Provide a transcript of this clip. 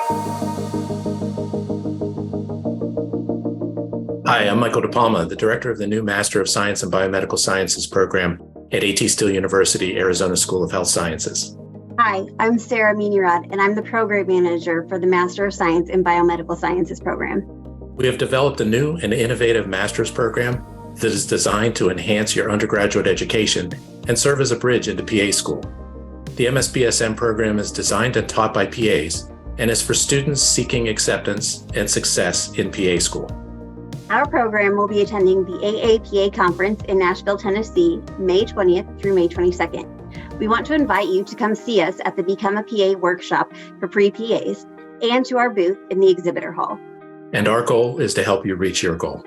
Hi, I'm Michael DePalma, the director of the new Master of Science in Biomedical Sciences program at ATSU University, Arizona School of Health Sciences. Hi, I'm Sarah Minirad, and I'm the program manager for the Master of Science in Biomedical Sciences program. We have developed a new and innovative master's program that is designed to enhance your undergraduate education and serve as a bridge into PA school. The MSBSM program is designed and taught by PAs and is for students seeking acceptance and success in PA school. Our program will be attending the AAPA Conference in Nashville, Tennessee, May 20th through May 22nd. We want to invite you to come see us at the Become a PA workshop for pre-PAs and to our booth in the Exhibitor Hall. And our goal is to help you reach your goal.